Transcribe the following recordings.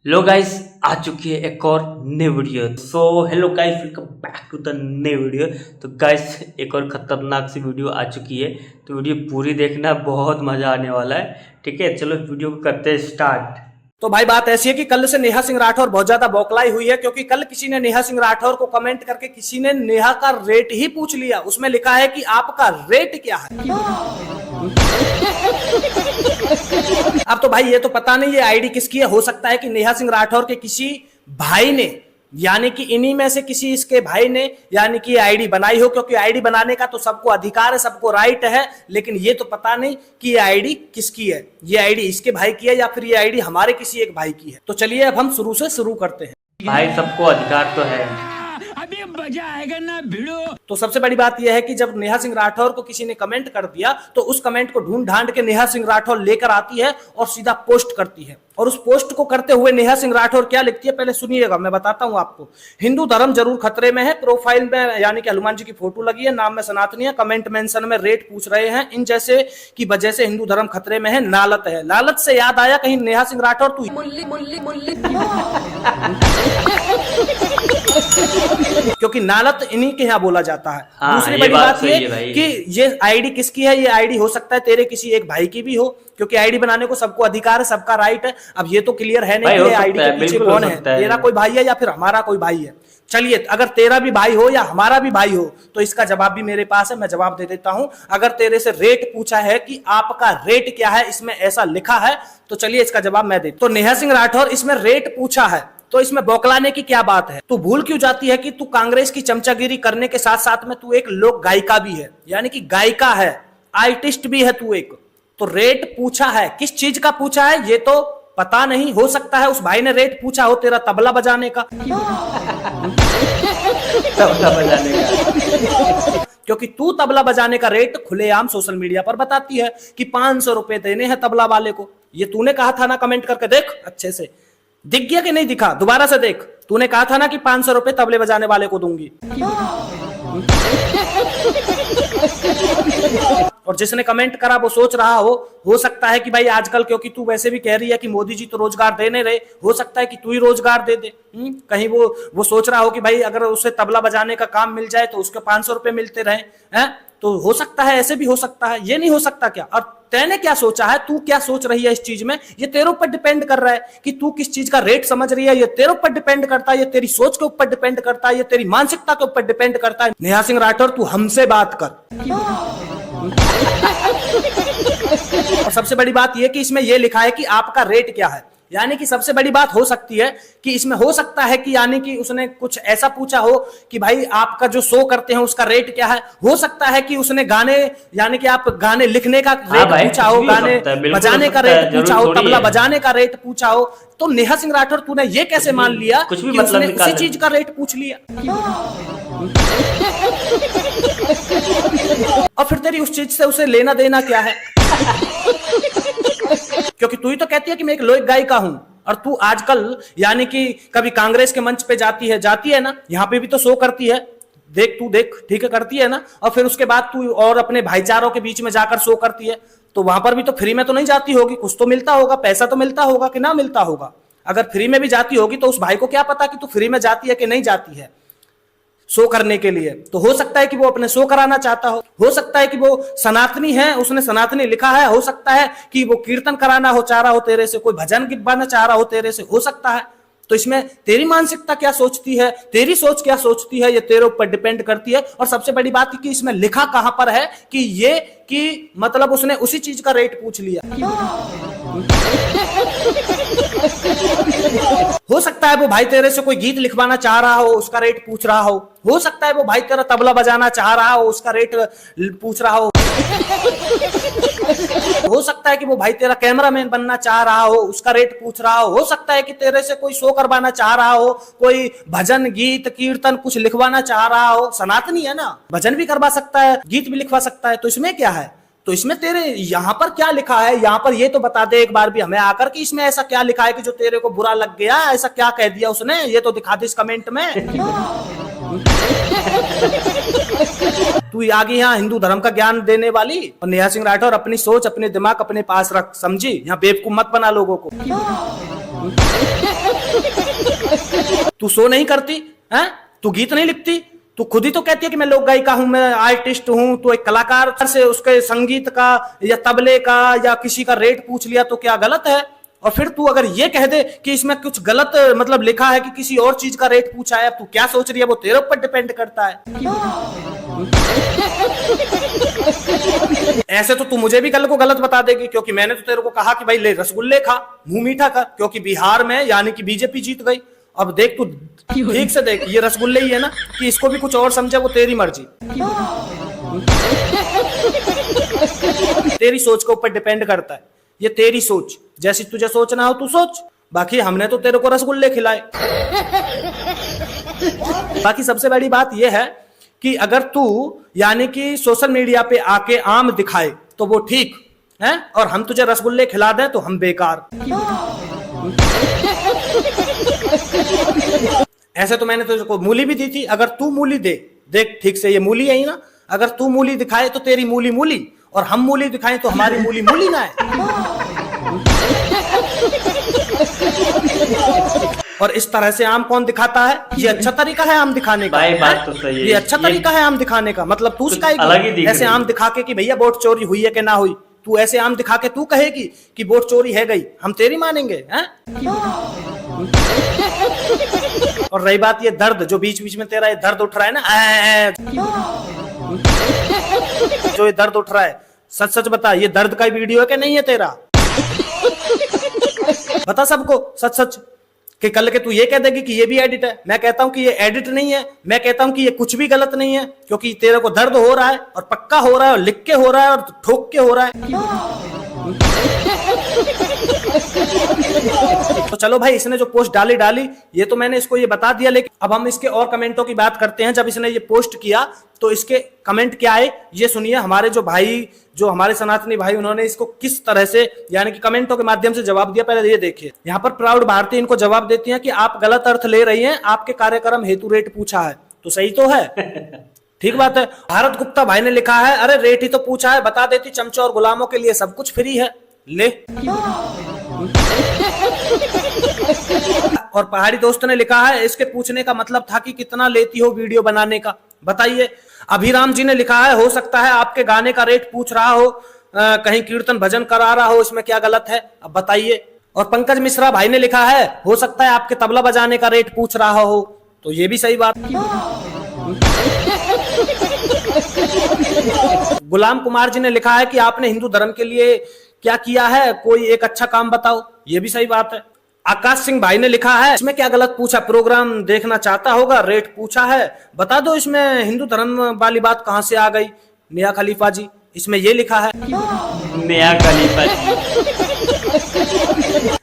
लो guys, आ चुकी है एक और नई video. So hello guys, welcome back to the नई वीडियो। तो गाइस एक और खतरनाक सी वीडियो आ चुकी है, तो वीडियो पूरी देखना, बहुत मजा आने वाला है। ठीक है, चलो वीडियो को करते हैं स्टार्ट। तो भाई बात ऐसी है कि कल से नेहा सिंह राठौर बहुत ज्यादा बौखलाई हुई है, क्योंकि कल किसी ने नेहा सिंह राठौर को कमेंट करके किसी ने नेहा का रेट ही पूछ लिया। उसमें लिखा है कि आपका रेट क्या है। अब तो भाई ये तो पता नहीं ये आईडी किसकी है। हो सकता है कि नेहा सिंह राठौर के किसी भाई ने, यानी कि इन्हीं में से किसी इसके भाई ने यानी कि आईडी बनाई हो, क्योंकि आईडी बनाने का तो सबको अधिकार है, सबको राइट है। लेकिन ये तो पता नहीं कि ये आईडी किसकी है। ये आईडी इसके भाई की है या फिर ये आईडी हमारे किसी एक भाई की है। तो चलिए अब हम शुरू से शुरू करते हैं। भाई सबको अधिकार तो है, अभी मजा आएगा ना भिड़ो। तो सबसे बड़ी बात यह है कि जब नेहा सिंह राठौर को किसी ने कमेंट कर दिया तो उस कमेंट को ढूंढ ढांड के नेहा सिंह राठौर लेकर आती है और सीधा पोस्ट करती है। और उस पोस्ट को करते हुए नेहा सिंह राठौर क्या लिखती है पहले सुनिएगा, मैं बताता हूं आपको। हिंदू धर्म जरूर खतरे में है, प्रोफाइल में यानी कि हनुमान जी की फोटो लगी है, नाम में सनातनी है, कमेंट मेंशन में रेट पूछ रहे हैं, इन जैसे की वजह से हिंदू धर्म खतरे में है, नालत है। लालच से याद आया, कहीं नेहा सिंह राठौर तू मुल्ली मुल्ली मुल्ली क्योंकि नालत इन्हीं के यहाँ बोला जाता है। हाँ, दूसरी बड़ी बात ये है कि ये आईडी किसकी है। ये आईडी हो सकता है तेरे किसी एक भाई की भी हो, क्योंकि आईडी बनाने को सबको अधिकार है, सबका राइट है। अब ये तो क्लियर है नहीं कि आईडी के पीछे कौन है, तेरा कोई भाई है या फिर हमारा कोई भाई है। चलिए, अगर तेरा भी भाई हो या हमारा भी भाई हो तो इसका जवाब भी मेरे पास है, मैं जवाब दे देता हूं। अगर तेरे से रेट पूछा है कि आपका रेट क्या है, इसमें ऐसा लिखा है, तो चलिए इसका जवाब मैं देता हूं। तो नेहा सिंह राठौर इसमें रेट पूछा है, तो इसमें बौखलाने की क्या बात है। तू भूल क्यों जाती है कि तू कांग्रेस की चमचागिरी करने के साथ साथ में तू एक लोक गायिका भी है, यानी कि गायिका है, आर्टिस्ट भी है तू एक। तो रेट पूछा है, किस चीज का पूछा है ये तो पता नहीं। हो सकता है उस भाई ने रेट पूछा हो तेरा तबला बजाने का तबला बजाने का, क्योंकि तू तबला बजाने का रेट खुलेआम सोशल मीडिया पर बताती है कि 500 रुपए देने हैं तबला वाले को। ये तूने कहा था ना, कमेंट करके देख अच्छे से, दिख गया कि नहीं दिखा, दोबारा से देख। तूने कहा था ना कि 500 रुपए तबले बजाने वाले को दूंगी। और जिसने कमेंट करा वो सोच रहा हो सकता है कि भाई आजकल, क्योंकि तू वैसे भी कह रही है कि मोदी जी तो रोजगार देने रहे, हो सकता है कि तू ही रोजगार दे दे। कहीं वो सोच रहा हो कि भाई अगर उसे तबला बजाने का काम मिल जाए तो उसके 500 रुपए मिलते रहे हैं। तो हो सकता है, ऐसे भी हो सकता है, ये नहीं हो सकता क्या। और तैने क्या सोचा है, तू क्या सोच रही है इस चीज में, ये तेरे ऊपर डिपेंड कर रहा है कि तू किस चीज का रेट समझ रही है। ये तेरे ऊपर डिपेंड करता है, ये तेरी सोच के ऊपर डिपेंड करता है, ये तेरी मानसिकता के ऊपर डिपेंड करता है। नेहा सिंह राठौर तू हमसे बात कर। और सबसे बड़ी बात यह कि इसमें यह लिखा है कि आपका रेट क्या है, यानी कि सबसे बड़ी बात हो सकती है कि इसमें हो सकता है कि यानी कि उसने कुछ ऐसा पूछा हो कि भाई आपका जो शो करते हैं उसका रेट क्या है। हो सकता है कि उसने गाने, यानी कि आप गाने लिखने का रेट पूछा हो, गाने बजाने का रेट पूछा हो, तबला बजाने का रेट पूछा हो। तो नेहा सिंह राठौर तूने ये कैसे मान लिया कि उसने उसी चीज का रेट पूछ लिया, और फिर तेरी उस चीज से उसे लेना देना क्या है। क्योंकि तू ही तो कहती है कि मैं एक लोक गायिका हूं, और तू आजकल यानी कि कभी कांग्रेस के मंच पे जाती है ना, यहां पे भी तो शो करती है, देख तू देख, ठीक है करती है ना। और फिर उसके बाद तू और अपने भाईचारों के बीच में जाकर शो करती है, तो वहां पर भी तो फ्री में तो नहीं जाती होगी, कुछ तो मिलता होगा, पैसा तो मिलता होगा कि ना मिलता होगा। अगर फ्री में भी जाती होगी तो उस भाई को क्या पता कि तू फ्री में जाती है कि नहीं जाती है शो करने के लिए। तो हो सकता है कि वो अपने शो कराना चाहता हो सकता है कि वो सनातनी है, उसने सनातनी लिखा है, हो सकता है कि वो कीर्तन कराना हो चाह रहा हो तेरे से, कोई भजन गाना चाह रहा हो तेरे से, हो सकता है। तो इसमें तेरी मानसिकता क्या सोचती है, तेरी सोच क्या सोचती है, ये तेरे ऊपर डिपेंड करती है। और सबसे बड़ी बात कि इसमें लिखा कहां पर है कि ये कि मतलब उसने उसी चीज का रेट पूछ लिया। हो सकता है वो भाई तेरे से कोई गीत लिखवाना चाह रहा हो, उसका रेट पूछ रहा हो सकता है वो भाई तेरा तबला बजाना चाह रहा हो, उसका रेट पूछ रहा हो सकता है कि वो भाई तेरा कैमरामैन बनना चाह रहा हो, उसका रेट पूछ रहा हो सकता है कि तेरे से कोई शो करवाना चाह रहा हो, कोई भजन गीत कीर्तन कुछ लिखवाना चाह रहा हो। सनातनी है ना, भजन भी करवा सकता है, गीत भी लिखवा सकता है, तो इसमें क्या है। तो इसमें तेरे यहाँ पर क्या लिखा है, यहाँ पर ये तो बता दे एक बार भी हमें आकर कि इसमें ऐसा क्या लिखा है कि जो तेरे को बुरा लग गया, ऐसा क्या कह दिया उसने, ये तो दिखा दे इस कमेंट में। तू आ गई यहाँ हिंदू धर्म का ज्ञान देने वाली। और नेहा सिंह राठौर अपनी सोच अपने दिमाग अपने पास रख, समझी, यहाँ बेवकूफ मत बना लोगों को। तू शो नहीं करती है, तू गीत नहीं लिखती, तू खुद ही तो कहती है कि मैं लोक गायिका हूं, मैं आर्टिस्ट हूं। तो एक कलाकार से उसके संगीत का या तबले का या किसी का रेट पूछ लिया तो क्या गलत है? और फिर तू अगर ये कह दे कि इसमें कुछ गलत मतलब लिखा है कि किसी और चीज का रेट पूछा है, तू क्या सोच रही है वो तेरे ऊपर डिपेंड करता है। ऐसे तो तू मुझे भी कल को गलत बता देगी, क्योंकि मैंने तो तेरे को कहा कि भाई ले रसगुल्ले खा, मुंह मीठा कर, क्योंकि बिहार में यानी कि बीजेपी जीत गई। अब देख तू ठीक से देख, ये रसगुल्ले ही है ना, कि इसको भी कुछ और समझे वो तेरी मर्जी। तेरी सोच के ऊपर डिपेंड करता है, ये तेरी सोच, जैसी तुझे सोचना हो तू सोच। बाकी हमने तो तेरे को रसगुल्ले खिलाए। बाकी सबसे बड़ी बात यह है कि अगर तू यानी कि सोशल मीडिया पे आके आम दिखाए तो वो ठीक है, और हम तुझे रसगुल्ले खिला दें तो हम बेकार। ऐसे तो मैंने तुझको मूली भी दी थी, अगर तू मूली दे, देख ठीक से ये मूली है ही ना, अगर तू मूली दिखाए तो तेरी मूली मूली, और हम मूली दिखाएं तो हमारी मूली मूली ना है। और इस तरह से आम कौन दिखाता है? ये अच्छा तरीका है आम दिखाने का? भाई बात तो सही है, ये अच्छा तरीका है आम दिखाने का? मतलब तू अलग ऐसे आम दिखा के कि भैया वोट चोरी हुई है कि ना हुई, तू ऐसे आम दिखा के तू कहेगी कि वोट चोरी है गई, हम तेरी मानेंगे हैं? और रही बात ये दर्द, जो बीच बीच में तेरा ये दर्द उठ रहा है ना, जो ये दर्द उठ रहा है, सच सच बता, ये दर्द का वीडियो है कि नहीं है तेरा? बता सबको सच सच, कि कल के तू ये कह देगी कि ये भी एडिट है। मैं कहता हूं कि ये एडिट नहीं है, मैं कहता हूं कि ये कुछ भी गलत नहीं है, क्योंकि तेरे को दर्द हो रहा है और पक्का हो रहा है और लिख के हो रहा है और ठोक के हो रहा है। तो चलो भाई, इसने जो पोस्ट डाली ये तो मैंने इसको ये बता दिया, लेकिन अब हम इसके और कमेंटों की बात करते हैं। जब इसने ये पोस्ट किया तो इसके कमेंट क्या आए ये सुनिए। हमारे जो भाई, जो हमारे सनातनी भाई, उन्होंने इसको किस तरह से यानी कि कमेंटों के माध्यम से जवाब दिया, पहले ये देखिए। यहाँ पर प्राउड भारती इनको जवाब देती हैं कि आप गलत अर्थ ले रही हैं, आपके कार्यक्रम हेतु रेट पूछा है। तो सही तो है, ठीक बात है। भारत गुप्ता भाई ने लिखा है, अरे रेट ही तो पूछा है, बता देती, चमचों और गुलामों के लिए सब कुछ फ्री है, ले। और पहाड़ी दोस्त ने लिखा है, इसके पूछने का मतलब था कि कितना लेती हो वीडियो बनाने का, बताइए। अभिराम जी ने लिखा है, हो सकता है आपके गाने का रेट पूछ रहा हो, कहीं कीर्तन भजन करा रहा हो, इसमें क्या गलत है, अब बताइए। और पंकज मिश्रा भाई ने लिखा है, हो सकता है आपके तबला बजाने का रेट पूछ रहा हो, तो ये भी सही बात। गुलाम कुमार जी ने लिखा है कि आपने हिंदू धर्म के लिए क्या किया है, कोई एक अच्छा काम बताओ, ये भी सही बात है। आकाश सिंह भाई ने लिखा है, इसमें क्या गलत पूछा, प्रोग्राम देखना चाहता होगा, रेट पूछा है, बता दो इसमें हिंदू धर्म वाली बात कहां से आ गई। मियां खलीफा जी, इसमें ये लिखा है, मियां खलीफा जी।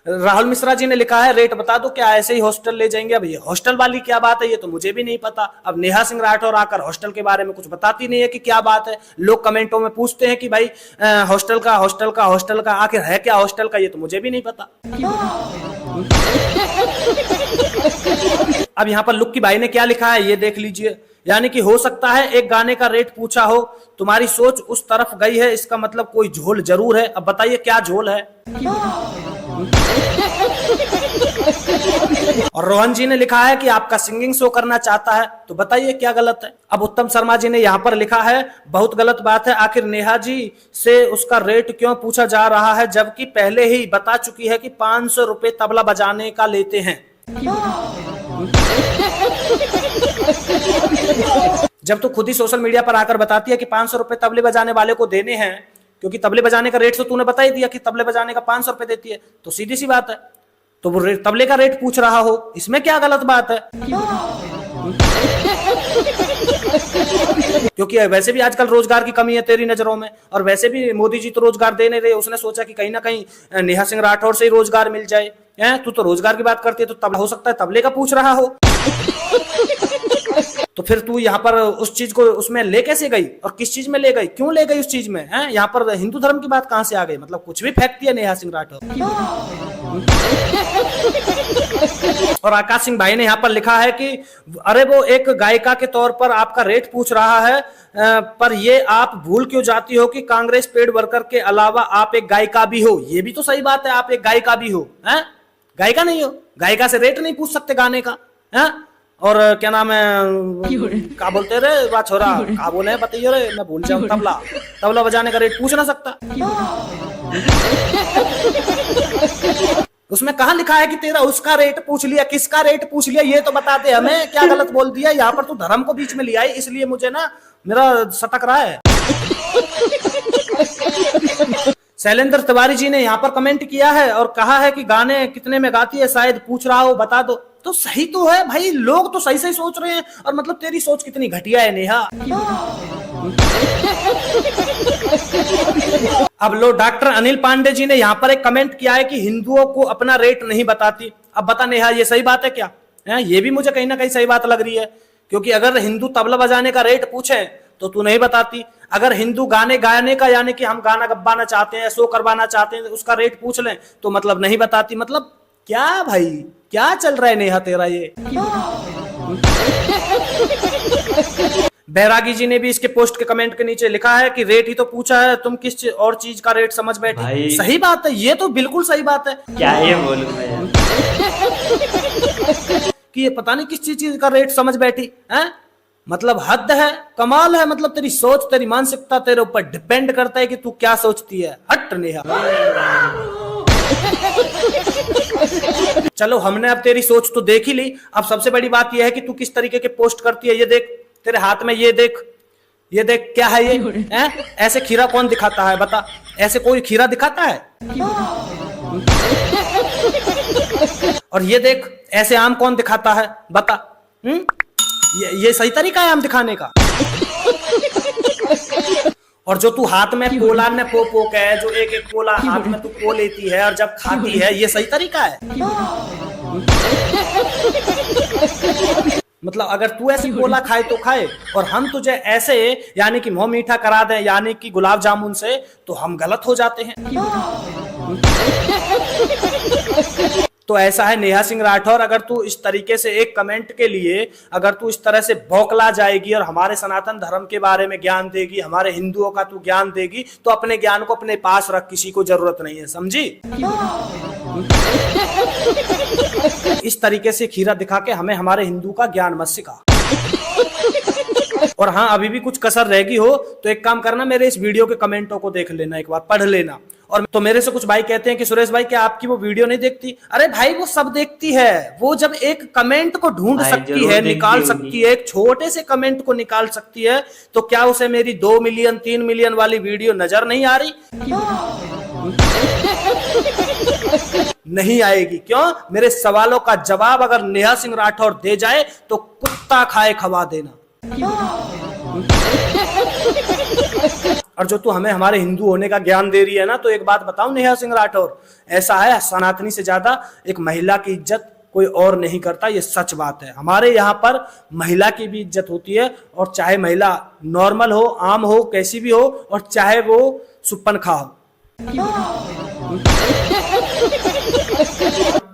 राहुल मिश्रा जी ने लिखा है, रेट बता दो, क्या ऐसे ही हॉस्टल ले जाएंगे। अब ये हॉस्टल वाली क्या बात है, ये तो मुझे भी नहीं पता। अब नेहा सिंह राठौर आकर हॉस्टल के बारे में कुछ बताती नहीं है कि क्या बात है। लोग कमेंटों में पूछते हैं कि भाई हॉस्टल का आखिर है क्या हॉस्टल का, ये तो मुझे भी नहीं पता। अब यहाँ पर लुक्की भाई ने क्या लिखा है ये देख लीजिए, यानी कि हो सकता है एक गाने का रेट पूछा हो, तुम्हारी सोच उस तरफ गई है, इसका मतलब कोई झोल जरूर है। अब बताइए क्या झोल है। और रोहन जी ने लिखा है कि आपका सिंगिंग शो करना चाहता है, तो बताइए क्या गलत है। अब उत्तम शर्मा जी ने यहाँ पर लिखा है, बहुत गलत बात है, आखिर नेहा जी से उसका रेट क्यों पूछा जा रहा है, जबकि पहले ही बता चुकी है कि 500 रुपए तबला बजाने का लेते हैं। जब तो खुद ही सोशल मीडिया पर आकर बताती है कि 500 रुपए तबले बजाने वाले को देने हैं, क्योंकि तबले बजाने का रेट तो तूने बता ही दिया कि तबले बजाने का 500 रुपए देती है, तो सीधी सी बात है, तो वो तबले का रेट पूछ रहा हो, इसमें क्या गलत बात है। क्योंकि वैसे भी आजकल रोजगार की कमी है तेरी नजरों में, और वैसे भी मोदी जी तो रोजगार दे नहीं रहे, उसने सोचा कि कहीं ना कहीं नेहा सिंह राठौर से ही रोजगार मिल जाए। तू तो रोजगार की बात करती है, तो तब हो सकता है तबले का पूछ रहा हो। तो फिर तू यहाँ पर उस चीज को उसमें ले कैसे गई, और किस चीज में ले गई, क्यों ले गई उस चीज में, हैं? यहाँ पर हिंदू धर्म की बात कहां से आ गई, मतलब कुछ भी फेंकती है नेहा सिंह राठौर। और आकाश सिंह भाई ने यहाँ पर लिखा है कि अरे वो एक गायिका के तौर पर आपका रेट पूछ रहा है, पर ये आप भूल क्यों जाती हो कि कांग्रेस पेड वर्कर के अलावा आप एक गायिका भी हो। ये भी तो सही बात है, आप एक गायिका भी हो, हैं? गायिका नहीं हो, गायिका से रेट नहीं पूछ सकते गाने का, है? और क्या नाम है, क्या बोलते रे वाह छोरा, क्या बोले बताइए रे, मैं भूल जाऊं। तबला बजाने का रेट पूछ ना सकता। उसमें कहाँ लिखा है कि तेरा उसका रेट पूछ लिया, किसका रेट पूछ लिया, ये तो बता दे हमें, क्या गलत बोल दिया। यहाँ पर तू धर्म को बीच में लिया है, इसलिए मुझे ना मेरा सटक रहा है। शैलेंद्र तिवारी जी ने यहाँ पर कमेंट किया है और कहा है कि गाने कितने में गाती है, शायद पूछ रहा हो, बता दो। तो सही तो है भाई, लोग तो सही सही सोच रहे हैं, और मतलब तेरी सोच कितनी घटिया है नेहा। अब लो, डॉक्टर अनिल पांडे जी ने यहाँ पर एक कमेंट किया है कि हिंदुओं को अपना रेट नहीं बताती। अब बता नेहा, ये सही बात है क्या? ये भी मुझे कहीं ना कहीं सही बात लग रही है, क्योंकि अगर हिंदू तबला बजाने का रेट पूछे तो तू नहीं बताती। अगर हिंदू गाने गाने का, यानी कि हम गाना गब्बाना चाहते हैं, शो करवाना चाहते हैं, उसका रेट पूछ लें तो मतलब नहीं बताती। मतलब क्या भाई, क्या चल रहा है नेहा तेरा ये? बैरागी जी ने भी इसके पोस्ट के कमेंट के नीचे लिखा है कि रेट ही तो पूछा है, तुम किस और चीज का रेट समझ बैठे। सही बात है, ये तो बिल्कुल सही बात है। क्या ये बोलूं मैं यार? कि ये पता नहीं किस चीज का रेट समझ बैठी है। मतलब हद है, कमाल है। मतलब तेरी सोच, तेरी मानसिकता तेरे ऊपर डिपेंड करता है कि तू क्या सोचती है। हट नेहा। चलो, हमने अब तेरी सोच तो देख ही ली। अब सबसे बड़ी बात यह है कि तू किस तरीके के पोस्ट करती है। ये देख तेरे हाथ में, ये देख, ये देख, क्या है ये? ऐसे खीरा कौन दिखाता है बता? ऐसे कोई खीरा दिखाता है? और ये देख, ऐसे आम कौन दिखाता है बता? ये सही तरीका है आम दिखाने का? और जो तू हाथ में पोला ने पोक है, जो एक एक पोला हाथ में तू पो लेती है और जब खाती है, ये सही तरीका है? मतलब अगर तू ऐसे पोला खाए तो खाए, और हम तुझे ऐसे यानी कि मुंह मीठा करा दें, यानी कि गुलाब जामुन से, तो हम गलत हो जाते हैं। तो ऐसा है नेहा सिंह राठौर, अगर तू इस तरीके से एक कमेंट के लिए अगर तू इस तरह से बौखला जाएगी और हमारे सनातन धर्म के बारे में ज्ञान देगी, हमारे हिंदुओं का तू ज्ञान देगी, तो अपने ज्ञान को अपने पास रख, किसी को जरूरत नहीं है, समझी? इस तरीके से खीरा दिखा के हमें हमारे हिंदू का ज्ञान मत सिखा। और हाँ, अभी भी कुछ कसर रहेगी हो तो एक काम करना, मेरे इस वीडियो के कमेंटों को देख लेना, एक बार पढ़ लेना। और तो मेरे से कुछ भाई कहते हैं कि सुरेश भाई क्या आपकी वो वीडियो नहीं देखती? अरे भाई, वो सब देखती है। वो जब एक कमेंट को ढूंढ सकती है, निकाल सकती है, एक छोटे से कमेंट को निकाल सकती है, तो क्या उसे मेरी 2 मिलियन 3 मिलियन वाली वीडियो नजर नहीं आ रही? नहीं आएगी। क्यों? मेरे सवालों का जवाब अगर नेहा सिंह राठौर दे जाए तो कुत्ता खाए खवा देना। और जो तू हमें हमारे हिंदू होने का ज्ञान दे रही है ना, तो एक बात बताऊं नेहा सिंह राठौर, ऐसा है, सनातनी से ज्यादा एक महिला की इज्जत कोई और नहीं करता। ये सच बात है। हमारे यहाँ पर महिला की भी इज्जत होती है, और चाहे महिला नॉर्मल हो, आम हो, कैसी भी हो, और चाहे वो सुपनखा हो।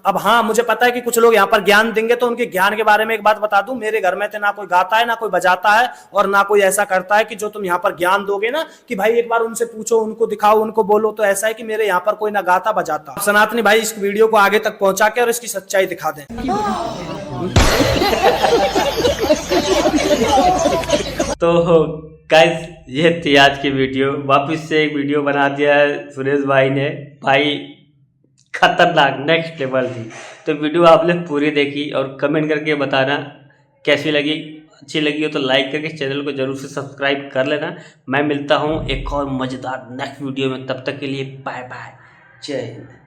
अब हाँ, मुझे पता है कि कुछ लोग यहाँ पर ज्ञान देंगे, तो उनके ज्ञान के बारे में एक बात बता दूं, मेरे घर में तो ना कोई गाता है, ना कोई बजाता है, और ना कोई ऐसा करता है कि जो तुम यहाँ पर ज्ञान दोगे ना कि भाई एक बार उनसे पूछो, उनको दिखाओ, उनको बोलो। तो ऐसा है कि मेरे यहाँ पर कोई ना गाता बजाता। सनातनी भाई, इस वीडियो को आगे तक पहुंचा के और इसकी सच्चाई दिखा दें। तो गाइस, ये थी आज की वीडियो। वापस से एक वीडियो बना दिया है सुरेश भाई ने। भाई खतरनाक, नेक्स्ट लेवल थी। तो वीडियो आपने पूरी देखी और कमेंट करके बताना कैसी लगी। अच्छी लगी हो तो लाइक करके चैनल को जरूर से सब्सक्राइब कर लेना। मैं मिलता हूँ एक और मज़ेदार नेक्स्ट वीडियो में, तब तक के लिए बाय बाय, जय हिंद।